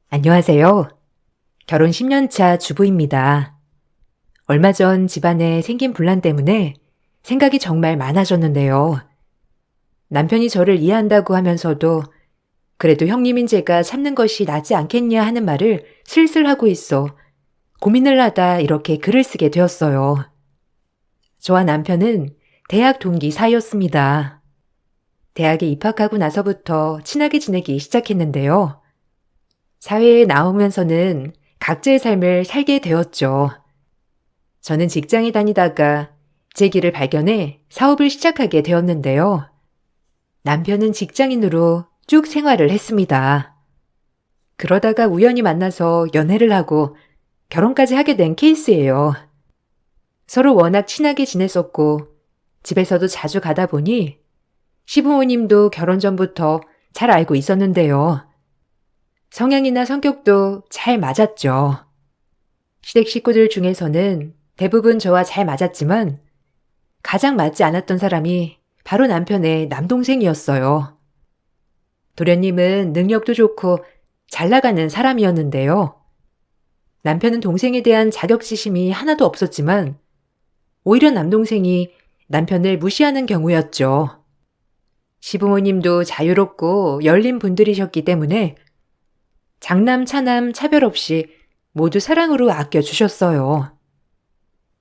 안녕하세요. 결혼 10년 차 주부입니다. 얼마 전 집안에 생긴 분란 때문에 생각이 정말 많아졌는데요. 남편이 저를 이해한다고 하면서도 그래도 형님인 제가 참는 것이 낫지 않겠냐 하는 말을 슬슬 하고 있어 고민을 하다 이렇게 글을 쓰게 되었어요. 저와 남편은 대학 동기 사이였습니다. 대학에 입학하고 나서부터 친하게 지내기 시작했는데요. 사회에 나오면서는 각자의 삶을 살게 되었죠. 저는 직장에 다니다가 제 길을 발견해 사업을 시작하게 되었는데요. 남편은 직장인으로 쭉 생활을 했습니다. 그러다가 우연히 만나서 연애를 하고 결혼까지 하게 된 케이스예요. 서로 워낙 친하게 지냈었고 집에서도 자주 가다 보니 시부모님도 결혼 전부터 잘 알고 있었는데요. 성향이나 성격도 잘 맞았죠. 시댁 식구들 중에서는 대부분 저와 잘 맞았지만 가장 맞지 않았던 사람이 바로 남편의 남동생이었어요. 도련님은 능력도 좋고 잘 나가는 사람이었는데요. 남편은 동생에 대한 자격지심이 하나도 없었지만 오히려 남동생이 남편을 무시하는 경우였죠. 시부모님도 자유롭고 열린 분들이셨기 때문에 장남, 차남 차별 없이 모두 사랑으로 아껴주셨어요.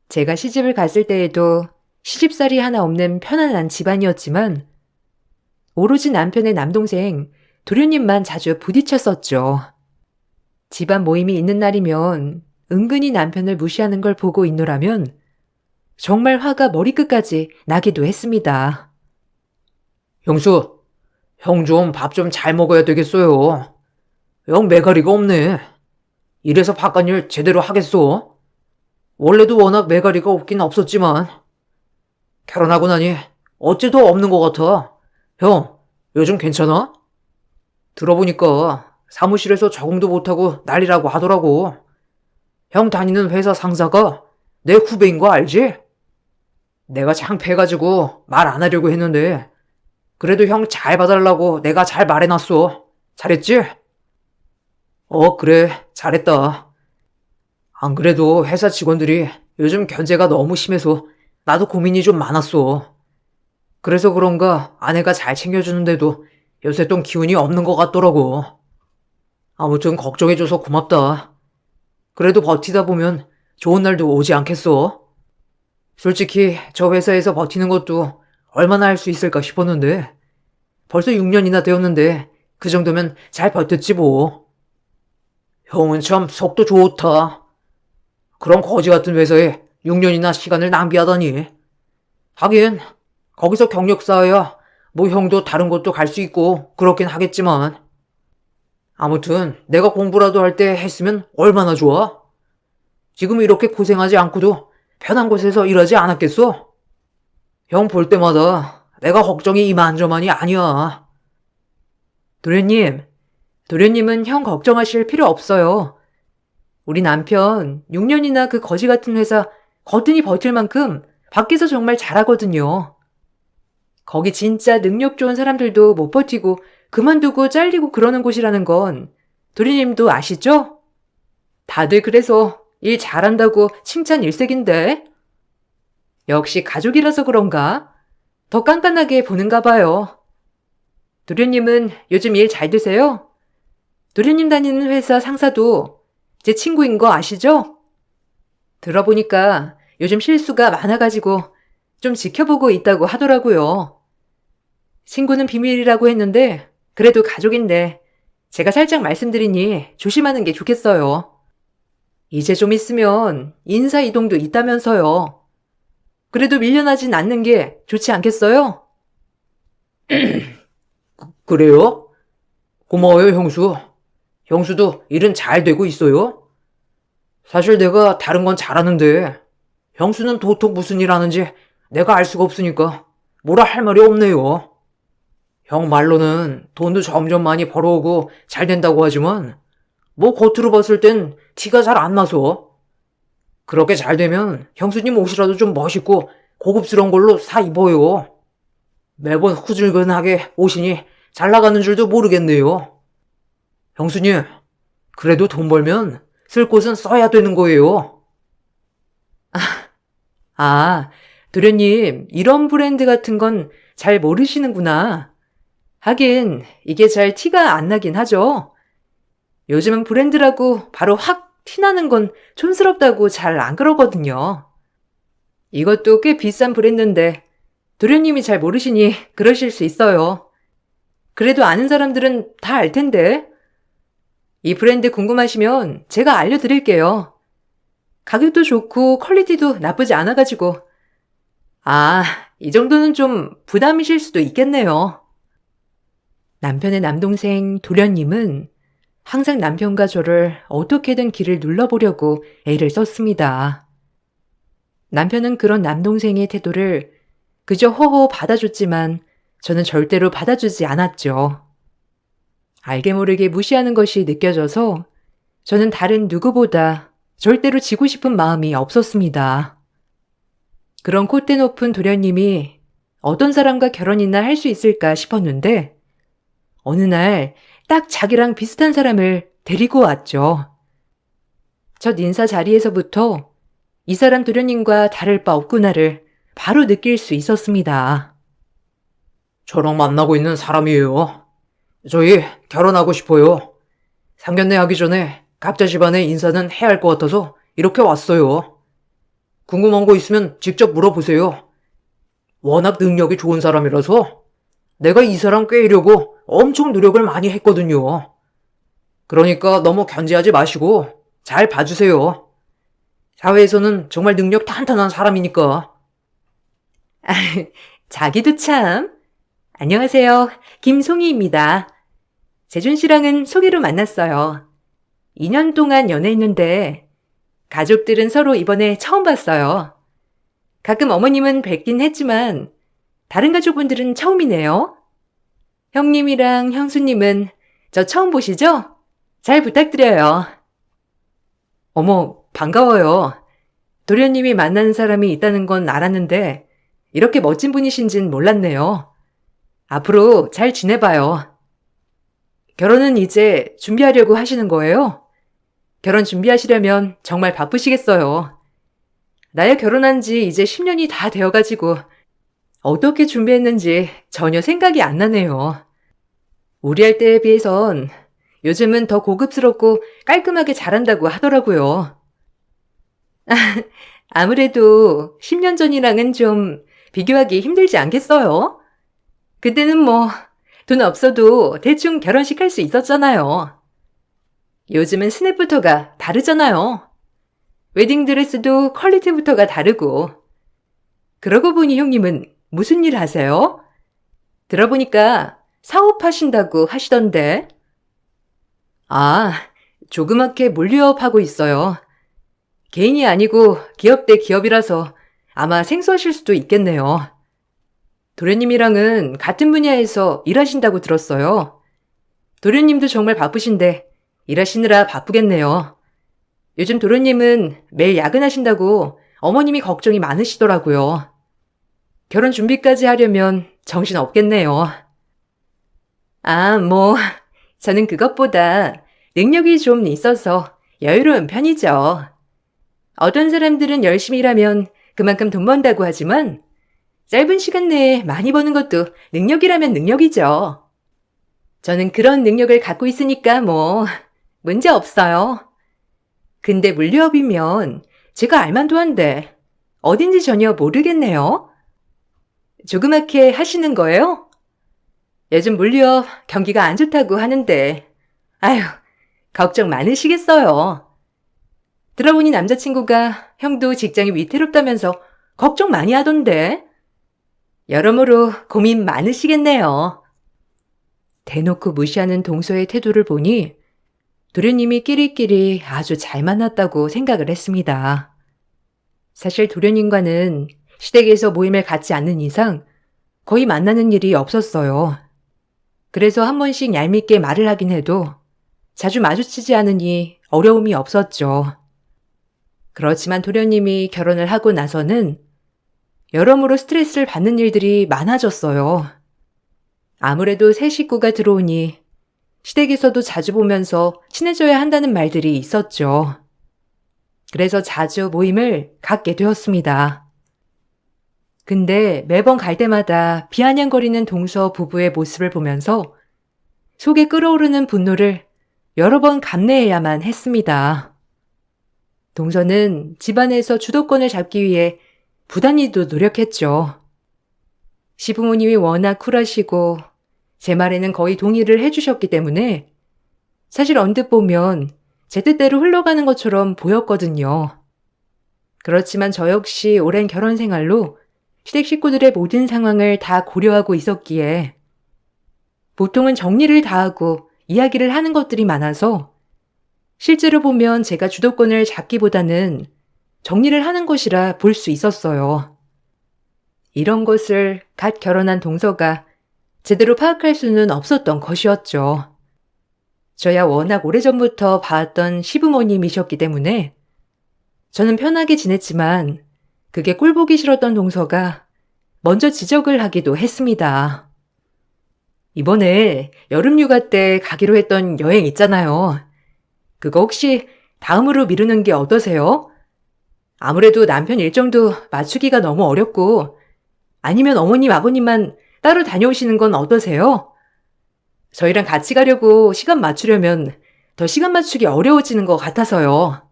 제가 시집을 갔을 때에도 시집살이 하나 없는 편안한 집안이었지만 오로지 남편의 남동생 도련님만 자주 부딪혔었죠. 집안 모임이 있는 날이면 은근히 남편을 무시하는 걸 보고 있노라면 정말 화가 머리끝까지 나기도 했습니다. 형수, 형 좀 밥 좀 잘 먹어야 되겠어요. 영 매가리가 없네. 이래서 바깥일 제대로 하겠소? 원래도 워낙 매가리가 없긴 없었지만 결혼하고 나니 어째도 없는 것 같아. 형, 요즘 괜찮아? 들어보니까 사무실에서 적응도 못하고 난리라고 하더라고. 형 다니는 회사 상사가 내 후배인 거 알지? 내가 창피해가지고 말 안 하려고 했는데 그래도 형 잘 봐달라고 내가 잘 말해놨어. 잘했지? 그래. 잘했다. 안 그래도 회사 직원들이 요즘 견제가 너무 심해서 나도 고민이 좀 많았어. 그래서 그런가 아내가 잘 챙겨주는데도 요새 좀 기운이 없는 것 같더라고. 아무튼 걱정해줘서 고맙다. 그래도 버티다 보면 좋은 날도 오지 않겠어? 솔직히 저 회사에서 버티는 것도 얼마나 할 수 있을까 싶었는데 벌써 6년이나 되었는데 그 정도면 잘 버텼지 뭐. 형은 참 속도 좋다. 그런 거지 같은 회사에 6년이나 시간을 낭비하다니. 하긴 거기서 경력 쌓아야 뭐 형도 다른 곳도 갈 수 있고 그렇긴 하겠지만 아무튼 내가 공부라도 할 때 했으면 얼마나 좋아? 지금 이렇게 고생하지 않고도 편한 곳에서 일하지 않았겠어? 형 볼 때마다 내가 걱정이 이만저만이 아니야. 도련님은 형 걱정하실 필요 없어요. 우리 남편 6년이나 그 거지 같은 회사 거뜬히 버틸 만큼 밖에서 정말 잘하거든요. 거기 진짜 능력 좋은 사람들도 못 버티고 그만두고 잘리고 그러는 곳이라는 건 도련님도 아시죠? 다들 그래서 일 잘한다고 칭찬 일색인데. 역시 가족이라서 그런가? 더 깐깐하게 보는가 봐요. 도련님은 요즘 일 잘 되세요? 도련님 다니는 회사 상사도 제 친구인 거 아시죠? 들어보니까 요즘 실수가 많아가지고 좀 지켜보고 있다고 하더라고요. 친구는 비밀이라고 했는데 그래도 가족인데 제가 살짝 말씀드리니 조심하는 게 좋겠어요. 이제 좀 있으면 인사 이동도 있다면서요. 그래도 밀려나진 않는 게 좋지 않겠어요? 그래요? 고마워요, 형수. 형수도 일은 잘 되고 있어요? 사실 내가 다른 건 잘하는데 형수는 도통 무슨 일 하는지 내가 알 수가 없으니까 뭐라 할 말이 없네요. 형 말로는 돈도 점점 많이 벌어오고 잘 된다고 하지만 뭐 겉으로 봤을 땐 티가 잘 안 나서. 그렇게 잘 되면 형수님 옷이라도 좀 멋있고 고급스러운 걸로 사 입어요. 매번 후줄근하게 옷이니 잘 나가는 줄도 모르겠네요. 형수님, 그래도 돈 벌면 쓸 곳은 써야 되는 거예요. 아, 도련님, 이런 브랜드 같은 건 잘 모르시는구나. 하긴, 이게 잘 티가 안 나긴 하죠. 요즘은 브랜드라고 바로 확 티나는 건 촌스럽다고 잘 안 그러거든요. 이것도 꽤 비싼 브랜드인데, 도련님이 잘 모르시니 그러실 수 있어요. 그래도 아는 사람들은 다 알 텐데. 이 브랜드 궁금하시면 제가 알려드릴게요. 가격도 좋고 퀄리티도 나쁘지 않아가지고. 아, 이 정도는 좀 부담이실 수도 있겠네요. 남편의 남동생 도련님은 항상 남편과 저를 어떻게든 길을 눌러보려고 애를 썼습니다. 남편은 그런 남동생의 태도를 그저 허허 받아줬지만 저는 절대로 받아주지 않았죠. 알게 모르게 무시하는 것이 느껴져서 저는 다른 누구보다 절대로 지고 싶은 마음이 없었습니다. 그런 콧대 높은 도련님이 어떤 사람과 결혼이나 할 수 있을까 싶었는데 어느 날 딱 자기랑 비슷한 사람을 데리고 왔죠. 첫 인사 자리에서부터 이 사람 도련님과 다를 바 없구나를 바로 느낄 수 있었습니다. 저랑 만나고 있는 사람이에요. 저희 결혼하고 싶어요. 상견례 하기 전에 각자 집안에 인사는 해야 할 것 같아서 이렇게 왔어요. 궁금한 거 있으면 직접 물어보세요. 워낙 능력이 좋은 사람이라서 내가 이 사람 꿰려고 엄청 노력을 많이 했거든요. 그러니까 너무 견제하지 마시고 잘 봐주세요. 사회에서는 정말 능력 탄탄한 사람이니까. 자기도 참. 안녕하세요. 김송이입니다. 재준 씨랑은 소개로 만났어요. 2년 동안 연애했는데 가족들은 서로 이번에 처음 봤어요. 가끔 어머님은 뵙긴 했지만 다른 가족분들은 처음이네요. 형님이랑 형수님은 저 처음 보시죠? 잘 부탁드려요. 어머, 반가워요. 도련님이 만나는 사람이 있다는 건 알았는데 이렇게 멋진 분이신진 몰랐네요. 앞으로 잘 지내봐요. 결혼은 이제 준비하려고 하시는 거예요? 결혼 준비하시려면 정말 바쁘시겠어요. 나야 결혼한 지 이제 10년이 다 되어가지고 어떻게 준비했는지 전혀 생각이 안 나네요. 우리 할 때에 비해선 요즘은 더 고급스럽고 깔끔하게 잘한다고 하더라고요. 아무래도 10년 전이랑은 좀 비교하기 힘들지 않겠어요? 그때는 뭐 돈 없어도 대충 결혼식 할 수 있었잖아요. 요즘은 스냅부터가 다르잖아요. 웨딩드레스도 퀄리티부터가 다르고. 그러고 보니 형님은 무슨 일 하세요? 들어보니까 사업하신다고 하시던데. 아, 조그맣게 물류업 하고 있어요. 개인이 아니고 기업 대 기업이라서 아마 생소하실 수도 있겠네요. 도련님이랑은 같은 분야에서 일하신다고 들었어요. 도련님도 정말 바쁘신데 일하시느라 바쁘겠네요. 요즘 도련님은 매일 야근하신다고 어머님이 걱정이 많으시더라고요. 결혼 준비까지 하려면 정신 없겠네요. 아, 뭐, 저는 그것보다 능력이 좀 있어서 여유로운 편이죠. 어떤 사람들은 열심히 일하면 그만큼 돈 번다고 하지만 짧은 시간 내에 많이 버는 것도 능력이라면 능력이죠. 저는 그런 능력을 갖고 있으니까 뭐 문제 없어요. 근데 물류업이면 제가 알만도 한데 어딘지 전혀 모르겠네요. 조그맣게 하시는 거예요? 요즘 물류업 경기가 안 좋다고 하는데 아휴, 걱정 많으시겠어요. 들어보니 남자친구가 형도 직장이 위태롭다면서 걱정 많이 하던데 여러모로 고민 많으시겠네요. 대놓고 무시하는 동서의 태도를 보니 도련님이 끼리끼리 아주 잘 만났다고 생각을 했습니다. 사실 도련님과는 시댁에서 모임을 갖지 않는 이상 거의 만나는 일이 없었어요. 그래서 한 번씩 얄밉게 말을 하긴 해도 자주 마주치지 않으니 어려움이 없었죠. 그렇지만 도련님이 결혼을 하고 나서는 여러모로 스트레스를 받는 일들이 많아졌어요. 아무래도 새 식구가 들어오니 시댁에서도 자주 보면서 친해져야 한다는 말들이 있었죠. 그래서 자주 모임을 갖게 되었습니다. 근데 매번 갈 때마다 비아냥거리는 동서 부부의 모습을 보면서 속에 끓어오르는 분노를 여러 번 감내해야만 했습니다. 동서는 집안에서 주도권을 잡기 위해 부단히도 노력했죠. 시부모님이 워낙 쿨하시고 제 말에는 거의 동의를 해주셨기 때문에 사실 언뜻 보면 제 뜻대로 흘러가는 것처럼 보였거든요. 그렇지만 저 역시 오랜 결혼 생활로 시댁 식구들의 모든 상황을 다 고려하고 있었기에 보통은 정리를 다하고 이야기를 하는 것들이 많아서 실제로 보면 제가 주도권을 잡기보다는 정리를 하는 것이라 볼 수 있었어요. 이런 것을 갓 결혼한 동서가 제대로 파악할 수는 없었던 것이었죠. 저야 워낙 오래전부터 봐왔던 시부모님이셨기 때문에 저는 편하게 지냈지만 그게 꼴보기 싫었던 동서가 먼저 지적을 하기도 했습니다. 이번에 여름휴가 때 가기로 했던 여행 있잖아요. 그거 혹시 다음으로 미루는 게 어떠세요? 아무래도 남편 일정도 맞추기가 너무 어렵고 아니면 어머님, 아버님만 따로 다녀오시는 건 어떠세요? 저희랑 같이 가려고 시간 맞추려면 더 시간 맞추기 어려워지는 것 같아서요.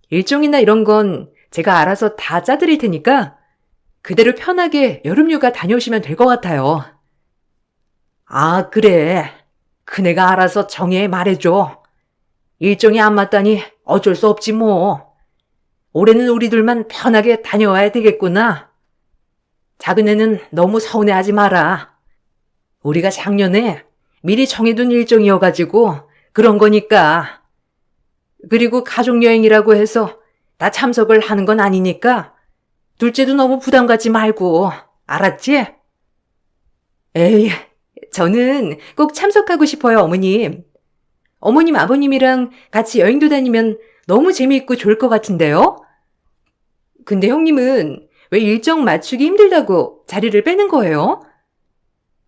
일정이나 이런 건 제가 알아서 다 짜드릴 테니까 그대로 편하게 여름휴가 다녀오시면 될 것 같아요. 아, 그래. 그네가 알아서 정해 말해줘. 일정이 안 맞다니 어쩔 수 없지 뭐. 올해는 우리들만 편하게 다녀와야 되겠구나. 작은 애는 너무 서운해하지 마라. 우리가 작년에 미리 정해둔 일정이어가지고 그런 거니까. 그리고 가족여행이라고 해서 다 참석을 하는 건 아니니까 둘째도 너무 부담 갖지 말고, 알았지? 에이, 저는 꼭 참석하고 싶어요, 어머님. 어머님, 아버님이랑 같이 여행도 다니면 너무 재미있고 좋을 것 같은데요? 근데 형님은 왜 일정 맞추기 힘들다고 자리를 빼는 거예요?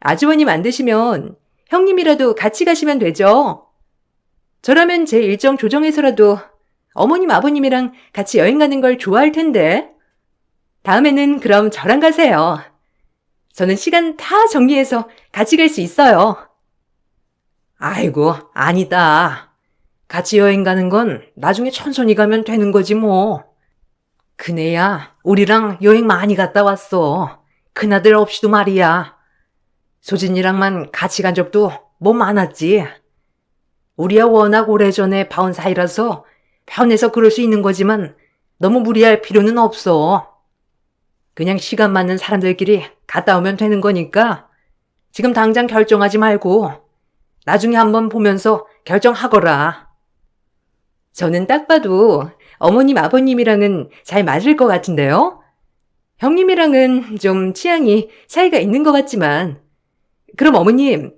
아주버님 안 되시면 형님이라도 같이 가시면 되죠. 저라면 제 일정 조정해서라도 어머님, 아버님이랑 같이 여행 가는 걸 좋아할 텐데. 다음에는 그럼 저랑 가세요. 저는 시간 다 정리해서 같이 갈 수 있어요. 아이고, 아니다. 같이 여행 가는 건 나중에 천천히 가면 되는 거지 뭐. 그네야 우리랑 여행 많이 갔다 왔어. 큰아들 없이도 말이야. 소진이랑만 같이 간 적도 뭐 많았지. 우리야 워낙 오래전에 봐온 사이라서 편해서 그럴 수 있는 거지만 너무 무리할 필요는 없어. 그냥 시간 맞는 사람들끼리 갔다 오면 되는 거니까 지금 당장 결정하지 말고 나중에 한번 보면서 결정하거라. 저는 딱 봐도 어머님, 아버님이랑은 잘 맞을 것 같은데요? 형님이랑은 좀 취향이 차이가 있는 것 같지만 그럼 어머님,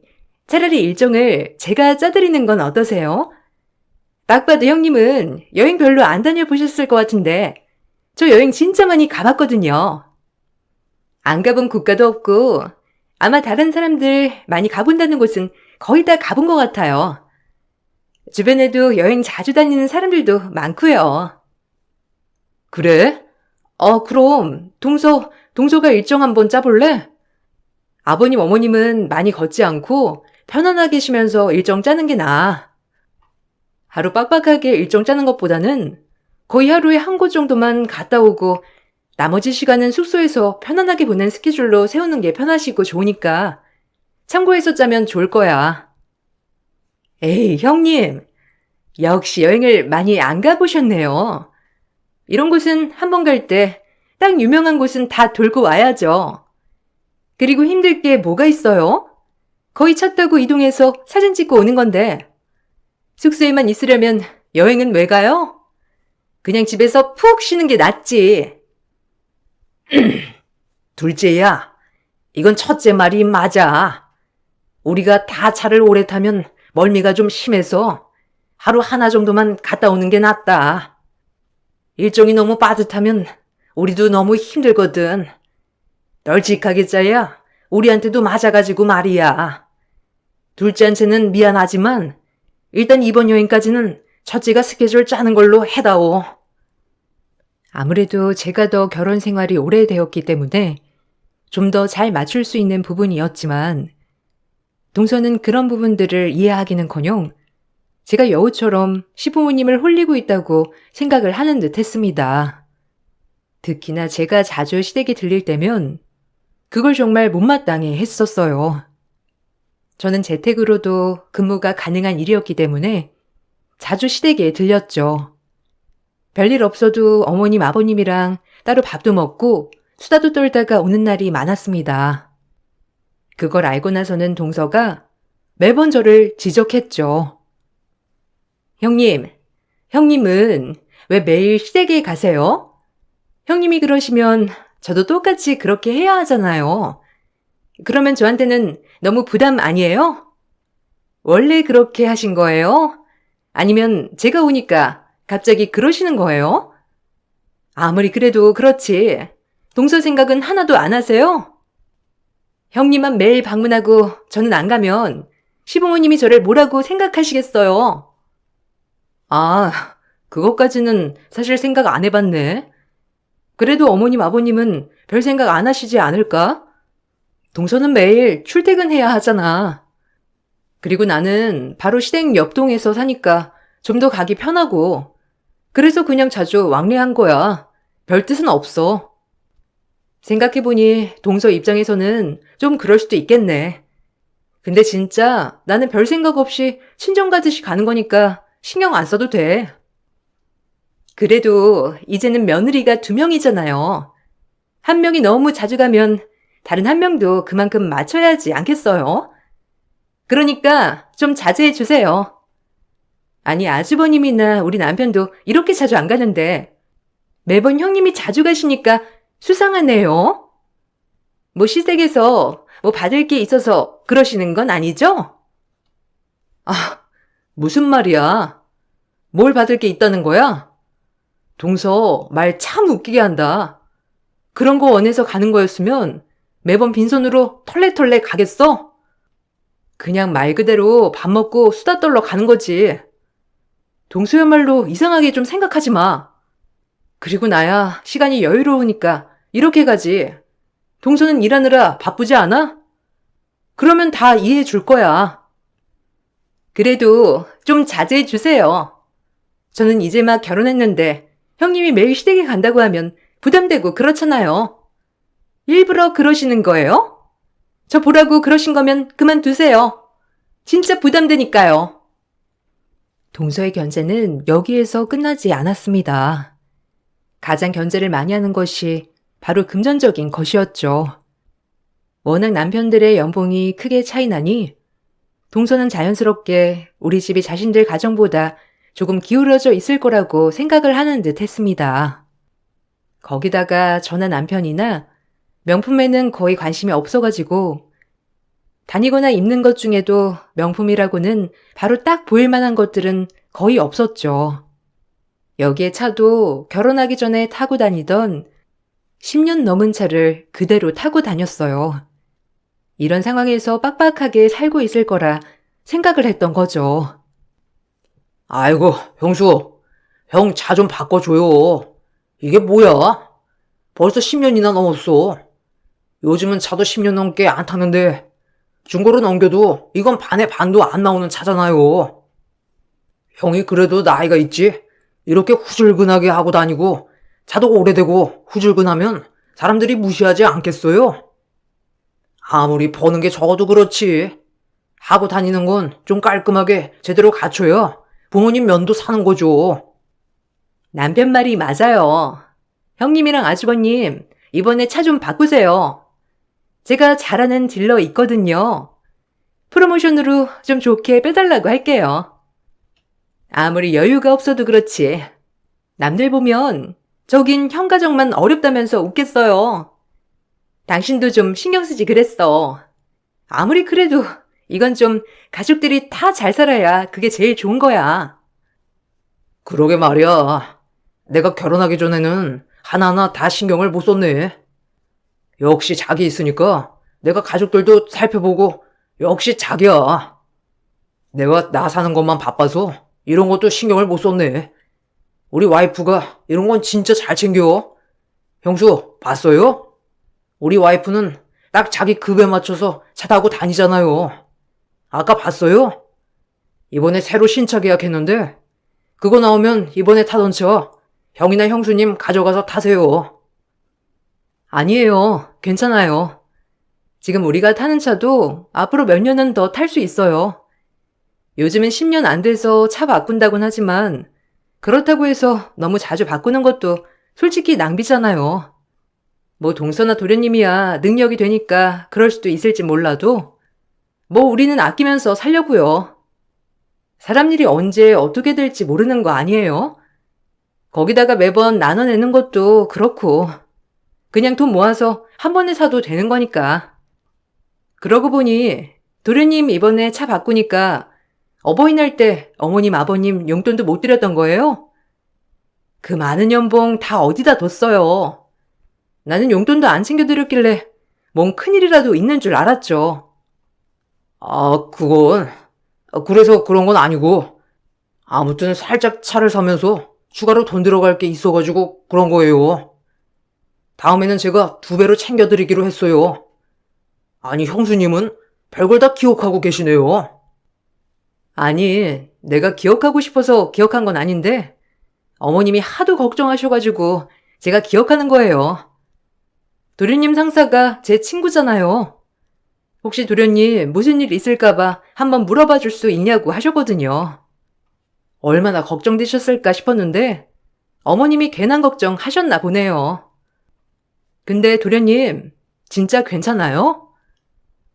차라리 일정을 제가 짜드리는 건 어떠세요? 딱 봐도 형님은 여행 별로 안 다녀보셨을 것 같은데 저 여행 진짜 많이 가봤거든요. 안 가본 국가도 없고 아마 다른 사람들 많이 가본다는 곳은 거의 다 가본 것 같아요. 주변에도 여행 자주 다니는 사람들도 많고요. 그래? 그럼 동서가 일정 한번 짜볼래? 아버님, 어머님은 많이 걷지 않고 편안하게 쉬면서 일정 짜는 게 나아. 하루 빡빡하게 일정 짜는 것보다는 거의 하루에 한 곳 정도만 갔다 오고 나머지 시간은 숙소에서 편안하게 보낸 스케줄로 세우는 게 편하시고 좋으니까 참고해서 짜면 좋을 거야. 에이, 형님. 역시 여행을 많이 안 가보셨네요. 이런 곳은 한 번 갈 때 딱 유명한 곳은 다 돌고 와야죠. 그리고 힘들 게 뭐가 있어요? 거의 차 타고 이동해서 사진 찍고 오는 건데 숙소에만 있으려면 여행은 왜 가요? 그냥 집에서 푹 쉬는 게 낫지. 둘째야, 이건 첫째 말이 맞아. 우리가 다 차를 오래 타면 멀미가 좀 심해서 하루 하나 정도만 갔다 오는 게 낫다. 일정이 너무 빠듯하면 우리도 너무 힘들거든. 널찍하게 짜야 우리한테도 맞아가지고 말이야. 둘째한테는 미안하지만 일단 이번 여행까지는 첫째가 스케줄 짜는 걸로 해다오. 아무래도 제가 더 결혼 생활이 오래되었기 때문에 좀 더 잘 맞출 수 있는 부분이었지만 동서는 그런 부분들을 이해하기는커녕 제가 여우처럼 시부모님을 홀리고 있다고 생각을 하는 듯 했습니다. 특히나 제가 자주 시댁에 들릴 때면 그걸 정말 못마땅해 했었어요. 저는 재택으로도 근무가 가능한 일이었기 때문에 자주 시댁에 들렸죠. 별일 없어도 어머님, 아버님이랑 따로 밥도 먹고 수다도 떨다가 오는 날이 많았습니다. 그걸 알고 나서는 동서가 매번 저를 지적했죠. 형님은 왜 매일 시댁에 가세요? 형님이 그러시면 저도 똑같이 그렇게 해야 하잖아요. 그러면 저한테는 너무 부담 아니에요? 원래 그렇게 하신 거예요? 아니면 제가 오니까 갑자기 그러시는 거예요? 아무리 그래도 그렇지. 동서 생각은 하나도 안 하세요? 형님만 매일 방문하고 저는 안 가면 시부모님이 저를 뭐라고 생각하시겠어요? 아, 그것까지는 사실 생각 안 해봤네. 그래도 어머님, 아버님은 별 생각 안 하시지 않을까? 동서는 매일 출퇴근해야 하잖아. 그리고 나는 바로 시댁 옆동에서 사니까 좀 더 가기 편하고 그래서 그냥 자주 왕래한 거야. 별 뜻은 없어. 생각해보니 동서 입장에서는 좀 그럴 수도 있겠네. 근데 진짜 나는 별 생각 없이 친정 가듯이 가는 거니까 신경 안 써도 돼. 그래도 이제는 며느리가 2명이잖아요. 한 명이 너무 자주 가면 다른 한 명도 그만큼 맞춰야지 않겠어요? 그러니까 좀 자제해 주세요. 아니, 아주버님이나 우리 남편도 이렇게 자주 안 가는데 매번 형님이 자주 가시니까 수상하네요. 뭐 시댁에서 뭐 받을 게 있어서 그러시는 건 아니죠? 아, 무슨 말이야? 뭘 받을 게 있다는 거야? 동서 말 참 웃기게 한다. 그런 거 원해서 가는 거였으면 매번 빈손으로 털레털레 가겠어? 그냥 말 그대로 밥 먹고 수다 떨러 가는 거지. 동서야말로 이상하게 좀 생각하지 마. 그리고 나야 시간이 여유로우니까 이렇게 가지. 동서는 일하느라 바쁘지 않아? 그러면 다 이해해 줄 거야. 그래도 좀 자제해 주세요. 저는 이제 막 결혼했는데 형님이 매일 시댁에 간다고 하면 부담되고 그렇잖아요. 일부러 그러시는 거예요? 저 보라고 그러신 거면 그만두세요. 진짜 부담되니까요. 동서의 견제는 여기에서 끝나지 않았습니다. 가장 견제를 많이 하는 것이 바로 금전적인 것이었죠. 워낙 남편들의 연봉이 크게 차이 나니 동서는 자연스럽게 우리 집이 자신들 가정보다 조금 기울어져 있을 거라고 생각을 하는 듯 했습니다. 거기다가 저나 남편이나 명품에는 거의 관심이 없어가지고 다니거나 입는 것 중에도 명품이라고는 바로 딱 보일 만한 것들은 거의 없었죠. 여기에 차도 결혼하기 전에 타고 다니던 10년 넘은 차를 그대로 타고 다녔어요. 이런 상황에서 빡빡하게 살고 있을 거라 생각을 했던 거죠. 아이고, 형수. 형 차 좀 바꿔줘요. 이게 뭐야? 벌써 10년이나 넘었어. 요즘은 차도 10년 넘게 안 타는데 중고로 넘겨도 이건 반의 반도 안 나오는 차잖아요. 형이 그래도 나이가 있지? 이렇게 후줄근하게 하고 다니고 차도 오래되고 후줄근하면 사람들이 무시하지 않겠어요? 아무리 버는 게 적어도 그렇지. 하고 다니는 건 좀 깔끔하게 제대로 갖춰야 부모님 면도 사는 거죠. 남편 말이 맞아요. 형님이랑 아주버님, 이번에 차 좀 바꾸세요. 제가 잘 아는 딜러 있거든요. 프로모션으로 좀 좋게 빼달라고 할게요. 아무리 여유가 없어도 그렇지. 남들 보면 저긴 형 가정만 어렵다면서 웃겠어요. 당신도 좀 신경 쓰지 그랬어. 아무리 그래도 이건 좀 가족들이 다 잘 살아야 그게 제일 좋은 거야. 그러게 말이야. 내가 결혼하기 전에는 하나하나 다 신경을 못 썼네. 역시 자기 있으니까 내가 가족들도 살펴보고 역시 자기야. 내가 나 사는 것만 바빠서 이런 것도 신경을 못 썼네. 우리 와이프가 이런 건 진짜 잘 챙겨. 형수, 봤어요? 우리 와이프는 딱 자기 급에 맞춰서 차 타고 다니잖아요. 아까 봤어요? 이번에 새로 신차 계약했는데 그거 나오면 이번에 타던 차 형이나 형수님 가져가서 타세요. 아니에요. 괜찮아요. 지금 우리가 타는 차도 앞으로 몇 년은 더 탈 수 있어요. 요즘은 10년 안 돼서 차 바꾼다곤 하지만 그렇다고 해서 너무 자주 바꾸는 것도 솔직히 낭비잖아요. 뭐 동서나 도련님이야 능력이 되니까 그럴 수도 있을지 몰라도 뭐 우리는 아끼면서 살려고요. 사람 일이 언제 어떻게 될지 모르는 거 아니에요? 거기다가 매번 나눠내는 것도 그렇고 그냥 돈 모아서 한 번에 사도 되는 거니까. 그러고 보니 도련님 이번에 차 바꾸니까 어버이날 때 어머님 아버님 용돈도 못 드렸던 거예요? 그 많은 연봉 다 어디다 뒀어요? 나는 용돈도 안 챙겨드렸길래 뭔 큰일이라도 있는 줄 알았죠. 그건 그래서 그런 건 아니고 아무튼 살짝 차를 사면서 추가로 돈 들어갈 게 있어가지고 그런 거예요. 다음에는 제가 2배로 챙겨드리기로 했어요. 아니, 형수님은 별걸 다 기억하고 계시네요. 아니, 내가 기억하고 싶어서 기억한 건 아닌데 어머님이 하도 걱정하셔가지고 제가 기억하는 거예요. 도련님 상사가 제 친구잖아요. 혹시 도련님 무슨 일 있을까봐 한번 물어봐 줄 수 있냐고 하셨거든요. 얼마나 걱정되셨을까 싶었는데 어머님이 괜한 걱정 하셨나 보네요. 근데 도련님 진짜 괜찮아요?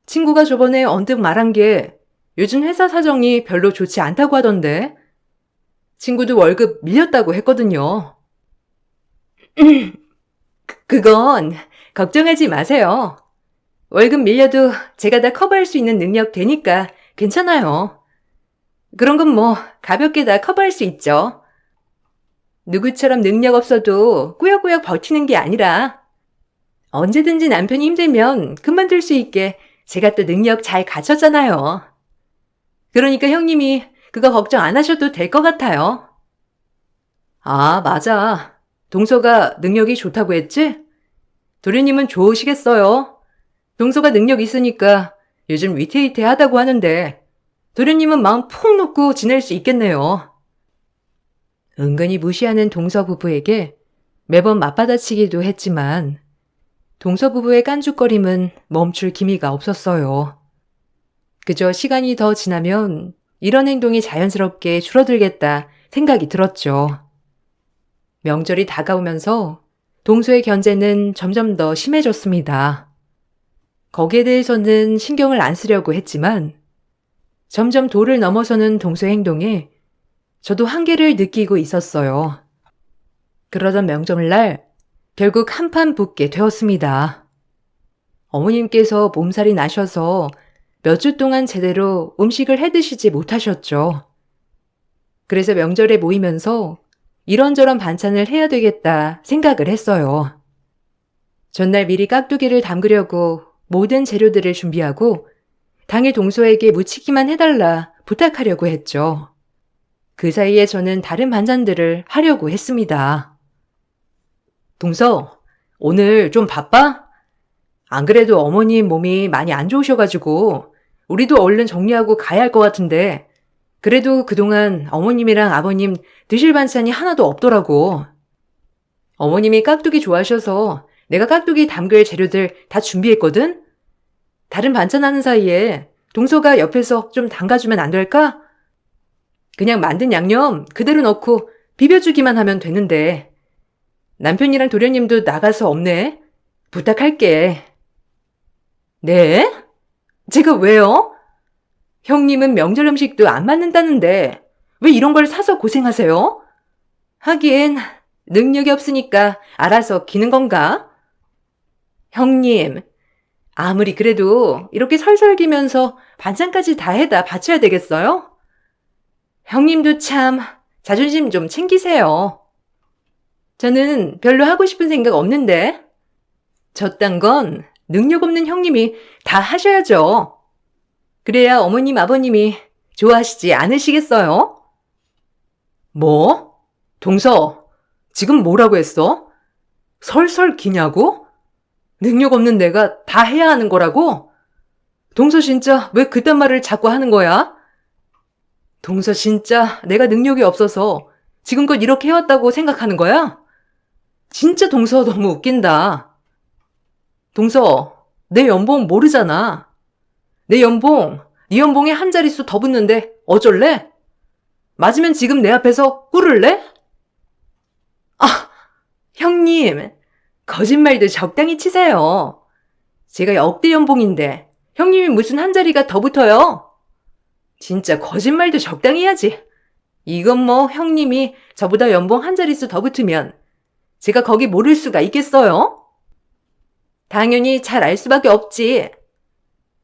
친구가 저번에 언뜻 말한 게 요즘 회사 사정이 별로 좋지 않다고 하던데 친구도 월급 밀렸다고 했거든요. 그건 걱정하지 마세요. 월급 밀려도 제가 다 커버할 수 있는 능력 되니까 괜찮아요. 그런 건 뭐 가볍게 다 커버할 수 있죠. 누구처럼 능력 없어도 꾸역꾸역 버티는 게 아니라 언제든지 남편이 힘들면 그만둘 수 있게 제가 또 능력 잘 갖췄잖아요. 그러니까 형님이 그거 걱정 안 하셔도 될 것 같아요. 아, 맞아. 동서가 능력이 좋다고 했지? 도련님은 좋으시겠어요. 동서가 능력 있으니까 요즘 위태위태하다고 하는데 도련님은 마음 푹 놓고 지낼 수 있겠네요. 은근히 무시하는 동서 부부에게 매번 맞받아치기도 했지만 동서 부부의 깐죽거림은 멈출 기미가 없었어요. 그저 시간이 더 지나면 이런 행동이 자연스럽게 줄어들겠다 생각이 들었죠. 명절이 다가오면서 동서의 견제는 점점 더 심해졌습니다. 거기에 대해서는 신경을 안 쓰려고 했지만 점점 도를 넘어서는 동서의 행동에 저도 한계를 느끼고 있었어요. 그러던 명절날 결국 한판 붙게 되었습니다. 어머님께서 몸살이 나셔서 몇 주 동안 제대로 음식을 해드시지 못하셨죠. 그래서 명절에 모이면서 이런저런 반찬을 해야 되겠다 생각을 했어요. 전날 미리 깍두기를 담그려고 모든 재료들을 준비하고 당일 동서에게 무치기만 해달라 부탁하려고 했죠. 그 사이에 저는 다른 반찬들을 하려고 했습니다. 동서, 오늘 좀 바빠? 안 그래도 어머님 몸이 많이 안 좋으셔가지고 우리도 얼른 정리하고 가야 할 것 같은데 그래도 그동안 어머님이랑 아버님 드실 반찬이 하나도 없더라고. 어머님이 깍두기 좋아하셔서 내가 깍두기 담글 재료들 다 준비했거든? 다른 반찬 하는 사이에 동서가 옆에서 좀 담가주면 안 될까? 그냥 만든 양념 그대로 넣고 비벼주기만 하면 되는데 남편이랑 도련님도 나가서 없네. 부탁할게. 네? 제가 왜요? 형님은 명절 음식도 안 맞는다는데 왜 이런 걸 사서 고생하세요? 하긴 능력이 없으니까 알아서 기는 건가? 형님, 아무리 그래도 이렇게 설설 기면서 반찬까지 다 해다 바쳐야 되겠어요? 형님도 참 자존심 좀 챙기세요. 저는 별로 하고 싶은 생각 없는데 저딴 건 능력 없는 형님이 다 하셔야죠. 그래야 어머님 아버님이 좋아하시지 않으시겠어요? 뭐? 동서, 지금 뭐라고 했어? 설설 기냐고? 능력 없는 내가 다 해야 하는 거라고? 동서 진짜 왜 그딴 말을 자꾸 하는 거야? 동서 진짜 내가 능력이 없어서 지금껏 이렇게 해왔다고 생각하는 거야? 진짜 동서 너무 웃긴다. 동서, 내 연봉 모르잖아. 내 연봉, 네 연봉에 한 자릿수 더 붙는데 어쩔래? 맞으면 지금 내 앞에서 꿇을래? 형님, 거짓말도 적당히 치세요. 제가 역대 연봉인데 형님이 무슨 한 자리가 더 붙어요? 진짜 거짓말도 적당히 해야지. 이건 뭐 형님이 저보다 연봉 한 자릿수 더 붙으면 제가 거기 모를 수가 있겠어요? 당연히 잘 알 수밖에 없지.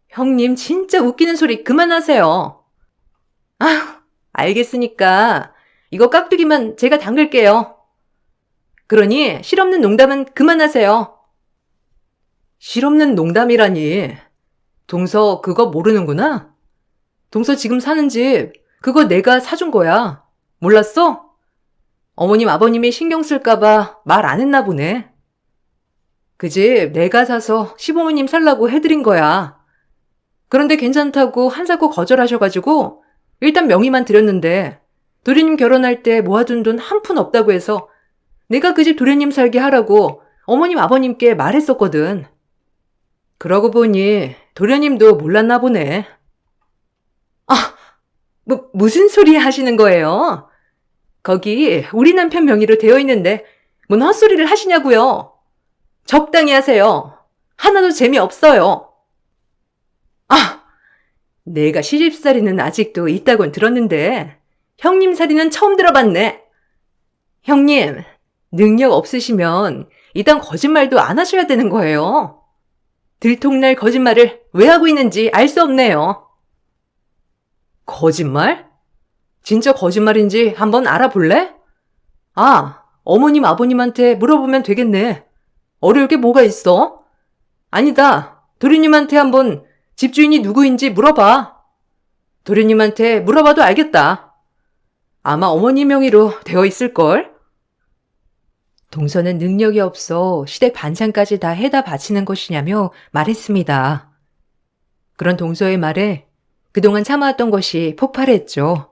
형님 진짜 웃기는 소리 그만하세요. 알겠으니까 이거 깍두기만 제가 담글게요. 그러니 실없는 농담은 그만하세요. 실없는 농담이라니. 동서 그거 모르는구나? 동서 지금 사는 집 그거 내가 사준 거야. 몰랐어? 어머님 아버님이 신경 쓸까봐 말 안 했나 보네. 그 집 내가 사서 시부모님 살라고 해드린 거야. 그런데 괜찮다고 한사코 거절하셔가지고 일단 명의만 드렸는데 도련님 결혼할 때 모아둔 돈 한 푼 없다고 해서 내가 그 집 도련님 살게 하라고 어머님 아버님께 말했었거든. 그러고 보니 도련님도 몰랐나 보네. 무슨 소리 하시는 거예요? 거기 우리 남편 명의로 되어 있는데 뭔 헛소리를 하시냐고요? 적당히 하세요. 하나도 재미없어요. 내가 시집살이는 아직도 있다곤 들었는데 형님 살이는 처음 들어봤네. 형님, 능력 없으시면 이딴 거짓말도 안 하셔야 되는 거예요. 들통날 거짓말을 왜 하고 있는지 알 수 없네요. 거짓말? 진짜 거짓말인지 한번 알아볼래? 어머님 아버님한테 물어보면 되겠네. 어려울 게 뭐가 있어? 아니다. 도련님한테 한번 집주인이 누구인지 물어봐. 도련님한테 물어봐도 알겠다. 아마 어머니 명의로 되어 있을걸? 동서는 능력이 없어 시댁 반찬까지 다 해다 바치는 것이냐며 말했습니다. 그런 동서의 말에 그동안 참아왔던 것이 폭발했죠.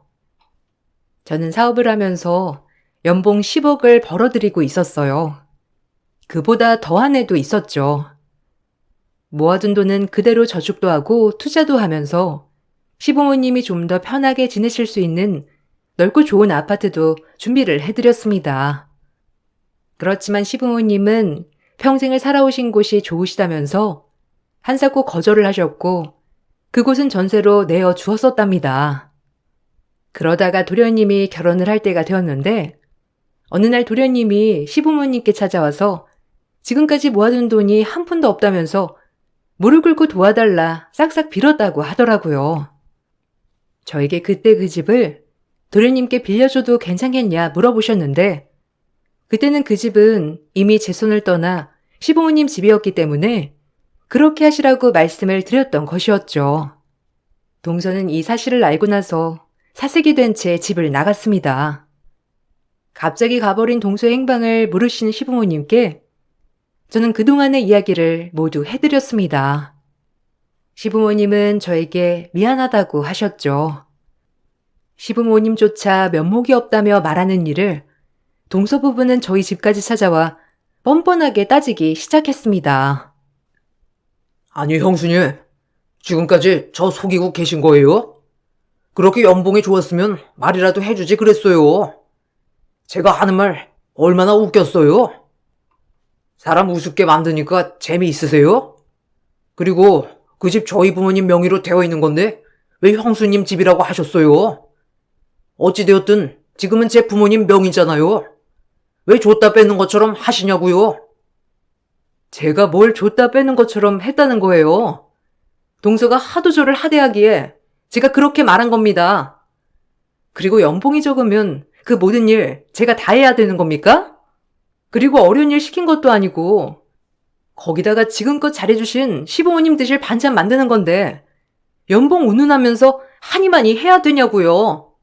저는 사업을 하면서 연봉 10억을 벌어들이고 있었어요. 그보다 더한 애도 있었죠. 모아둔 돈은 그대로 저축도 하고 투자도 하면서 시부모님이 좀 더 편하게 지내실 수 있는 넓고 좋은 아파트도 준비를 해드렸습니다. 그렇지만 시부모님은 평생을 살아오신 곳이 좋으시다면서 한사코 거절을 하셨고 그곳은 전세로 내어 주었었답니다. 그러다가 도련님이 결혼을 할 때가 되었는데 어느 날 도련님이 시부모님께 찾아와서 지금까지 모아둔 돈이 한 푼도 없다면서 무릎 꿇고 도와달라 싹싹 빌었다고 하더라고요. 저에게 그때 그 집을 도련님께 빌려줘도 괜찮겠냐 물어보셨는데 그때는 그 집은 이미 제 손을 떠나 시부모님 집이었기 때문에 그렇게 하시라고 말씀을 드렸던 것이었죠. 동서는 이 사실을 알고 나서 사색이 된 채 집을 나갔습니다. 갑자기 가버린 동서의 행방을 물으신 시부모님께 저는 그동안의 이야기를 모두 해드렸습니다. 시부모님은 저에게 미안하다고 하셨죠. 시부모님조차 면목이 없다며 말하는 일을 동서 부부는 저희 집까지 찾아와 뻔뻔하게 따지기 시작했습니다. 아니 형수님, 지금까지 저 속이고 계신 거예요? 그렇게 연봉이 좋았으면 말이라도 해주지 그랬어요. 제가 하는 말 얼마나 웃겼어요? 사람 우습게 만드니까 재미있으세요? 그리고 그 집 저희 부모님 명의로 되어 있는 건데 왜 형수님 집이라고 하셨어요? 어찌되었든 지금은 제 부모님 명의잖아요. 왜 줬다 뺏는 것처럼 하시냐고요? 제가 뭘 줬다 빼는 것처럼 했다는 거예요. 동서가 하도 저를 하대하기에 제가 그렇게 말한 겁니다. 그리고 연봉이 적으면 그 모든 일 제가 다 해야 되는 겁니까? 그리고 어려운 일 시킨 것도 아니고 거기다가 지금껏 잘해주신 시부모님 드실 반찬 만드는 건데 연봉 운운하면서 한이만이 해야 되냐고요.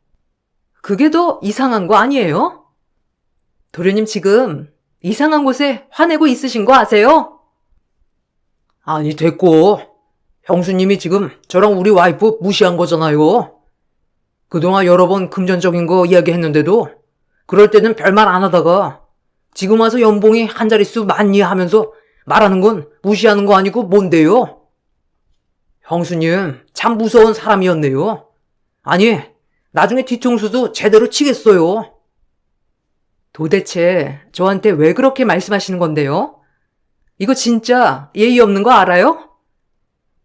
그게 더 이상한 거 아니에요? 도련님 지금 이상한 곳에 화내고 있으신 거 아세요? 아니, 됐고. 형수님이 지금 저랑 우리 와이프 무시한 거잖아요. 그동안 여러 번 금전적인 거 이야기했는데도 그럴 때는 별말 안 하다가 지금 와서 연봉이 한 자릿수 많니 하면서 말하는 건 무시하는 거 아니고 뭔데요? 형수님 참 무서운 사람이었네요. 아니, 나중에 뒤통수도 제대로 치겠어요. 도대체 저한테 왜 그렇게 말씀하시는 건데요? 이거 진짜 예의 없는 거 알아요?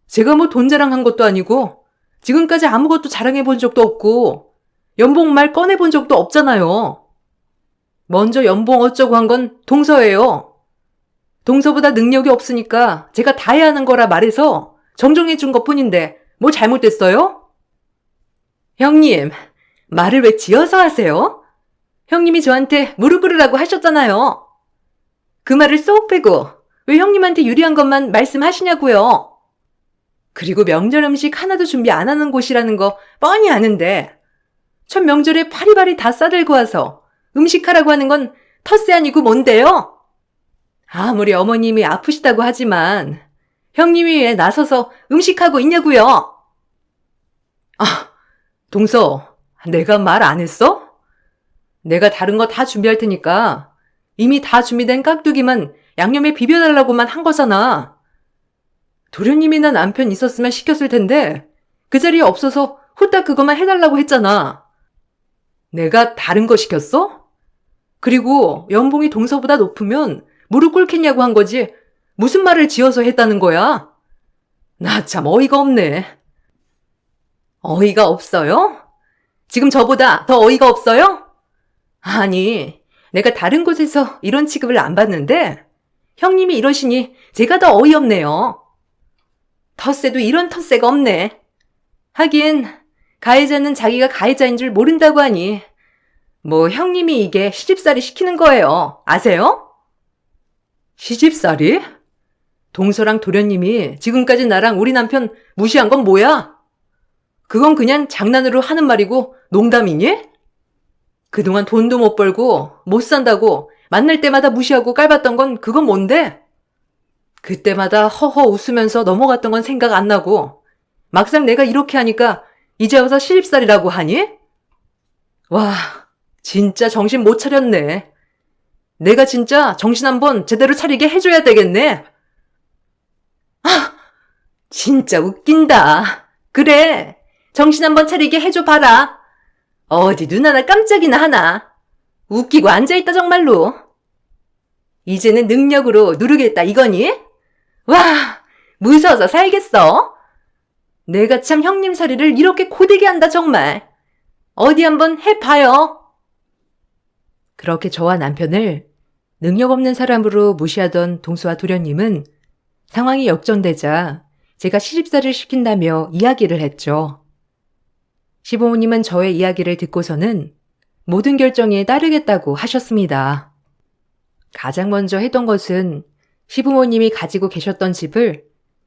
제가 뭐 돈 자랑한 것도 아니고 지금까지 아무것도 자랑해 본 적도 없고 연봉 말 꺼내 본 적도 없잖아요. 먼저 연봉 어쩌고 한 건 동서예요. 동서보다 능력이 없으니까 제가 다 해야 하는 거라 말해서 정정해 준 것뿐인데 뭐 잘못됐어요? 형님, 말을 왜 지어서 하세요? 형님이 저한테 무릎 꿇으라고 하셨잖아요. 그 말을 쏙 빼고 왜 형님한테 유리한 것만 말씀하시냐고요. 그리고 명절 음식 하나도 준비 안 하는 곳이라는 거 뻔히 아는데 첫 명절에 파리바리 다 싸들고 와서 음식하라고 하는 건 텃세 아니고 뭔데요? 아무리 어머님이 아프시다고 하지만 형님이 왜 나서서 음식하고 있냐고요? 아, 동서, 내가 말 안 했어? 내가 다른 거 다 준비할 테니까 이미 다 준비된 깍두기만 양념에 비벼달라고만 한 거잖아. 도련님이나 남편 있었으면 시켰을 텐데 그 자리에 없어서 후딱 그것만 해달라고 했잖아. 내가 다른 거 시켰어? 그리고 연봉이 동서보다 높으면 무릎 꿇겠냐고 한 거지 무슨 말을 지어서 했다는 거야? 나 참 어이가 없네. 어이가 없어요? 지금 저보다 더 어이가 없어요? 아니, 내가 다른 곳에서 이런 취급을 안 받는데 형님이 이러시니 제가 더 어이없네요. 텃세도 이런 텃세가 없네. 하긴 가해자는 자기가 가해자인 줄 모른다고 하니 뭐 형님이 이게 시집살이 시키는 거예요. 아세요? 시집살이? 동서랑 도련님이 지금까지 나랑 우리 남편 무시한 건 뭐야? 그건 그냥 장난으로 하는 말이고 농담이니? 그동안 돈도 못 벌고 못 산다고 만날 때마다 무시하고 깔봤던 건 그건 뭔데? 그때마다 허허 웃으면서 넘어갔던 건 생각 안 나고 막상 내가 이렇게 하니까 이제 와서 시집살이라고 하니? 와, 진짜 정신 못 차렸네. 내가 진짜 정신 한번 제대로 차리게 해줘야 되겠네. 아, 진짜 웃긴다. 그래, 정신 한번 차리게 해줘 봐라. 어디 눈 하나 깜짝이나 하나. 웃기고 앉아있다 정말로. 이제는 능력으로 누르겠다 이거니? 와, 무서워서 살겠어. 내가 참 형님 살이를 이렇게 고되게 한다 정말. 어디 한번 해봐요. 그렇게 저와 남편을 능력 없는 사람으로 무시하던 동수와 도련님은 상황이 역전되자 제가 시집살이를 시킨다며 이야기를 했죠. 시부모님은 저의 이야기를 듣고서는 모든 결정에 따르겠다고 하셨습니다. 가장 먼저 했던 것은 시부모님이 가지고 계셨던 집을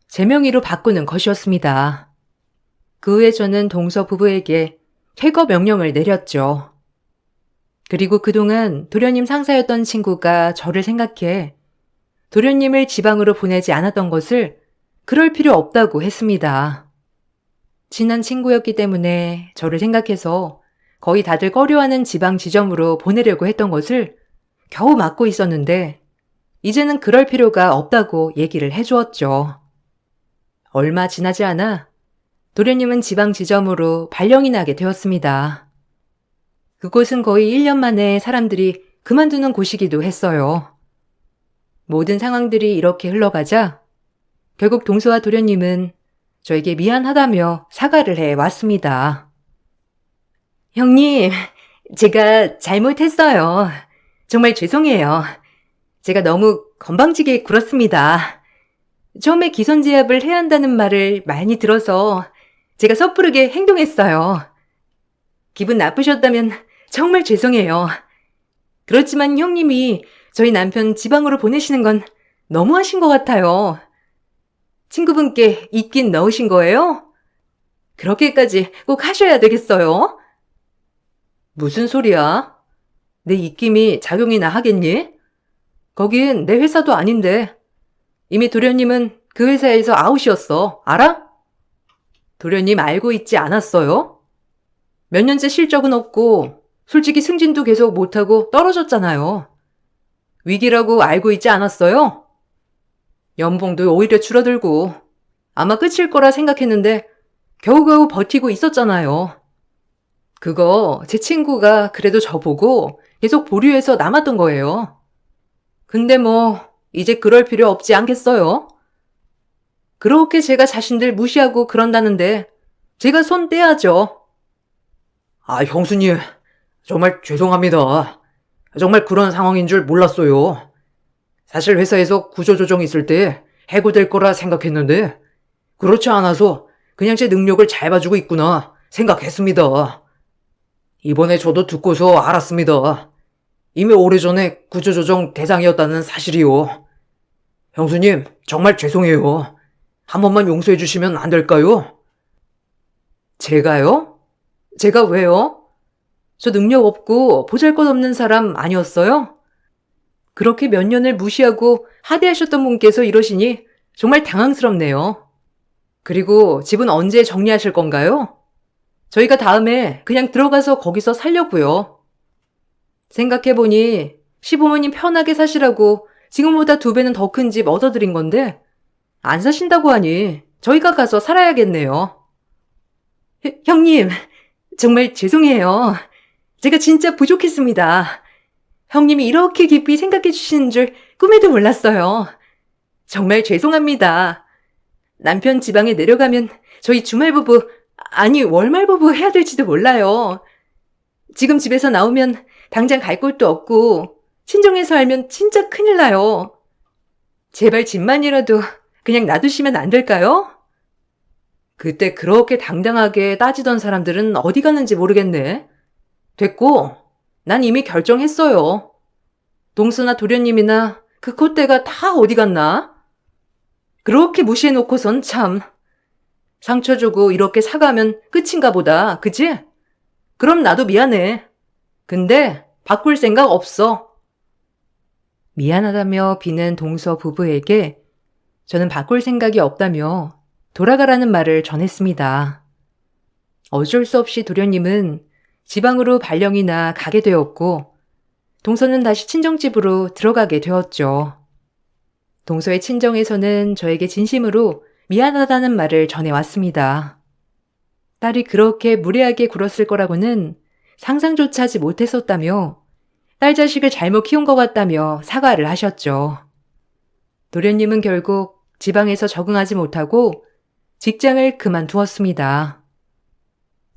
제 명의로 바꾸는 것이었습니다. 그 후에 저는 동서 부부에게 퇴거 명령을 내렸죠. 그리고 그동안 도련님 상사였던 친구가 저를 생각해 도련님을 지방으로 보내지 않았던 것을 그럴 필요 없다고 했습니다. 친한 친구였기 때문에 저를 생각해서 거의 다들 꺼려하는 지방 지점으로 보내려고 했던 것을 겨우 막고 있었는데 이제는 그럴 필요가 없다고 얘기를 해주었죠. 얼마 지나지 않아 도련님은 지방 지점으로 발령이 나게 되었습니다. 그곳은 거의 1년 만에 사람들이 그만두는 곳이기도 했어요. 모든 상황들이 이렇게 흘러가자 결국 동서와 도련님은 저에게 미안하다며 사과를 해 왔습니다. 형님, 제가 잘못했어요. 정말 죄송해요. 제가 너무 건방지게 굴었습니다. 처음에 기선제압을 해야 한다는 말을 많이 들어서 제가 섣부르게 행동했어요. 기분 나쁘셨다면 정말 죄송해요. 그렇지만 형님이 저희 남편 지방으로 보내시는 건 너무하신 것 같아요. 친구분께 입긴 넣으신 거예요? 그렇게까지 꼭 하셔야 되겠어요? 무슨 소리야? 내 입김이 작용이나 하겠니? 거긴 내 회사도 아닌데. 이미 도련님은 그 회사에서 아웃이었어. 알아? 도련님 알고 있지 않았어요? 몇 년째 실적은 없고 솔직히 승진도 계속 못하고 떨어졌잖아요. 위기라고 알고 있지 않았어요? 연봉도 오히려 줄어들고 아마 끝일 거라 생각했는데 겨우겨우 버티고 있었잖아요. 그거 제 친구가 그래도 저보고 계속 보류해서 남았던 거예요. 근데 뭐 이제 그럴 필요 없지 않겠어요? 그렇게 제가 자신들 무시하고 그런다는데 제가 손 떼야죠. 아, 형수님, 정말 죄송합니다. 정말 그런 상황인 줄 몰랐어요. 사실 회사에서 구조조정 있을 때 해고될 거라 생각했는데, 그렇지 않아서 그냥 제 능력을 잘 봐주고 있구나 생각했습니다. 이번에 저도 듣고서 알았습니다. 이미 오래전에 구조조정 대상이었다는 사실이요. 형수님, 정말 죄송해요. 한 번만 용서해 주시면 안 될까요? 제가요? 제가 왜요? 저 능력 없고 보잘것없는 사람 아니었어요? 그렇게 몇 년을 무시하고 하대하셨던 분께서 이러시니 정말 당황스럽네요. 그리고 집은 언제 정리하실 건가요? 저희가 다음에 그냥 들어가서 거기서 살려고요. 생각해보니 시부모님 편하게 사시라고 지금보다 2배는 더 큰 집 얻어드린 건데 안 사신다고 하니 저희가 가서 살아야겠네요. 형님, 정말 죄송해요. 제가 진짜 부족했습니다. 형님이 이렇게 깊이 생각해 주시는 줄 꿈에도 몰랐어요. 정말 죄송합니다. 남편 지방에 내려가면 저희 주말부부, 아니 월말부부 해야 될지도 몰라요. 지금 집에서 나오면 당장 갈 곳도 없고 친정에서 알면 진짜 큰일 나요. 제발 집만이라도 그냥 놔두시면 안 될까요? 그때 그렇게 당당하게 따지던 사람들은 어디 갔는지 모르겠네. 됐고, 난 이미 결정했어요. 동수나 도련님이나 그 콧대가 다 어디 갔나? 그렇게 무시해놓고선 참. 상처 주고 이렇게 사과하면 끝인가 보다, 그지? 그럼 나도 미안해. 근데 바꿀 생각 없어. 미안하다며 비는 동서 부부에게 저는 바꿀 생각이 없다며 돌아가라는 말을 전했습니다. 어쩔 수 없이 도련님은 지방으로 발령이나 가게 되었고 동서는 다시 친정집으로 들어가게 되었죠. 동서의 친정에서는 저에게 진심으로 미안하다는 말을 전해왔습니다. 딸이 그렇게 무례하게 굴었을 거라고는 상상조차 하지 못했었다며 딸 자식을 잘못 키운 것 같다며 사과를 하셨죠. 도련님은 결국 지방에서 적응하지 못하고 직장을 그만두었습니다.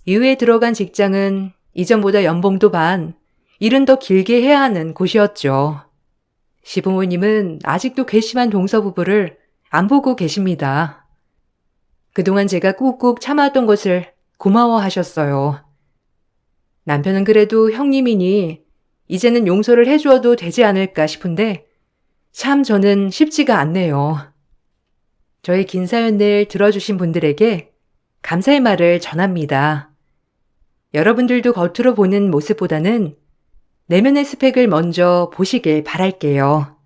이후에 들어간 직장은 이전보다 연봉도 반, 일은 더 길게 해야 하는 곳이었죠. 시부모님은 아직도 괘씸한 동서 부부를 안 보고 계십니다. 그동안 제가 꾹꾹 참아왔던 것을 고마워하셨어요. 남편은 그래도 형님이니 이제는 용서를 해주어도 되지 않을까 싶은데 참 저는 쉽지가 않네요. 저의 긴 사연을 들어주신 분들에게 감사의 말을 전합니다. 여러분들도 겉으로 보는 모습보다는 내면의 스펙을 먼저 보시길 바랄게요.